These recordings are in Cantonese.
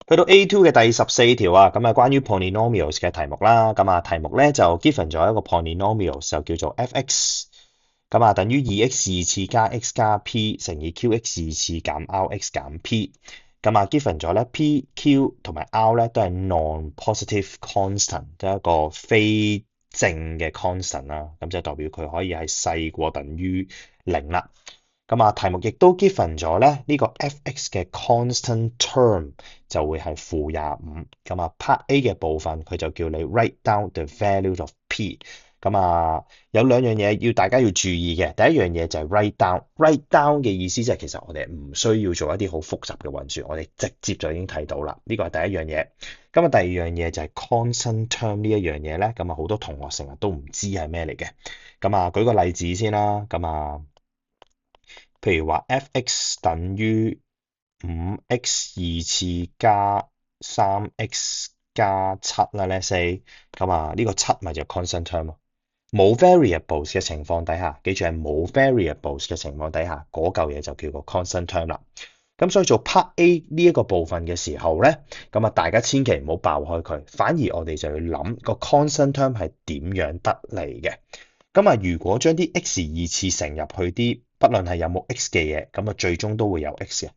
去到 A2 嘅第14條啊，咁啊關於 polynomials 嘅題目啦，咁啊題目咧就 given 咗一個 polynomials 就叫做 f(x)，咁啊等於 2x 二次加 x 加 p 乘以 qx 二次減 rx 減 p，咁啊 given 咗咧 p、q 同埋 r 咧都係 non-positive constant，都係一個非正嘅 constant 啦，咁就代表佢可以係細過等於零啦。咁啊，題目亦都 given 咗咧呢個 f(x) 嘅 constant term 就會係-25。咁啊，part A 嘅部分佢就叫你 write down the value of p。咁啊，有兩樣嘢要大家要注意嘅。第一樣嘢就係 write down。write down 嘅意思就係其實我哋唔需要做一啲好複雜嘅運算，我哋直接就已經睇到啦。呢個係第一樣嘢。咁啊，第二樣嘢就係 constant term 呢一樣嘢咧。咁啊，好多同學成日都唔知係咩嚟嘅。咁啊，舉個例子先啦。咁啊。譬如話 f(x) 等於 5x 二次加 3x 加七啦，let's say，咁啊呢個七咪就 constant term 咯。冇 variables 嘅情況底下，記住係冇 variables 嘅情況底下，嗰嚿嘢就叫個 constant term 啦。咁所以做 part A 呢一個部分嘅時候咧，咁啊大家千祈唔好爆開佢，反而我哋就要諗個 constant term 係點樣得嚟嘅。咁啊，如果將啲 x 二次乘入去啲，不論係有冇 x 嘅嘢，咁啊最終都會有 x 嘅。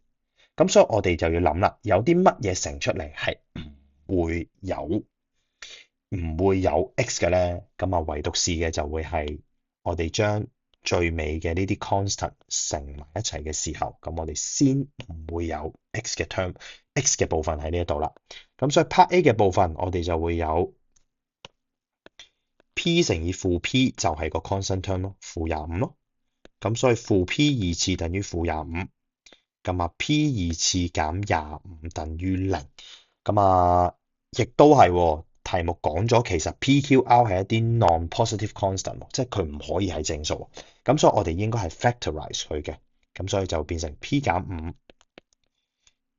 咁所以我哋就要諗啦，有啲乜嘢乘出嚟係唔會有 x 嘅咧？咁啊，唯獨是嘅就會係我哋將最尾嘅呢啲 constant 乘埋一齊嘅時候，咁我哋先唔會有 x 嘅 term，x 嘅部分喺呢一度啦。咁所以 part A 嘅部分我哋就會有 p 乘以負 p 就係個 constant term 咯，-25咯。咁所以負 p 二次等於-25，咁啊 p 二次減25等於零。咁啊，亦都係喎，題目講咗其實 PQR 係一啲 non-positive constant，即係佢唔可以係正數。咁所以我哋應該係 factorize 佢嘅，咁所以就變成 p 減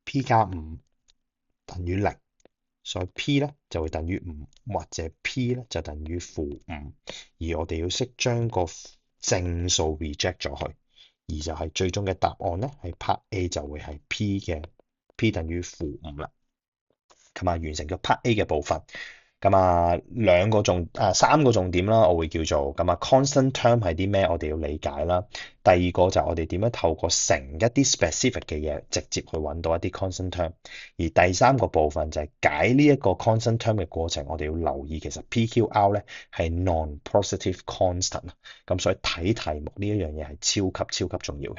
5，p 加5等於零。所以 p 咧就會等於5，或者 p 咧就等於-5。而我哋要識將個正數 reject 咗佢，而就係最終嘅答案咧係 part A 就會係 p 等於-5啦。咁啊，完成咗 part A 嘅部分。咁啊，三個重點啦，我會叫做咁啊，constant term 係啲咩？我哋要理解啦。第二個就係我哋點樣透過乘一啲 specific 嘅嘢，直接去揾到一啲 constant term。而第三個部分就係解呢一個 constant term 嘅過程，我哋要留意其實 PQR 咧係 non-positive constant 啊。咁所以睇題目呢一樣嘢係超級超級重要嘅。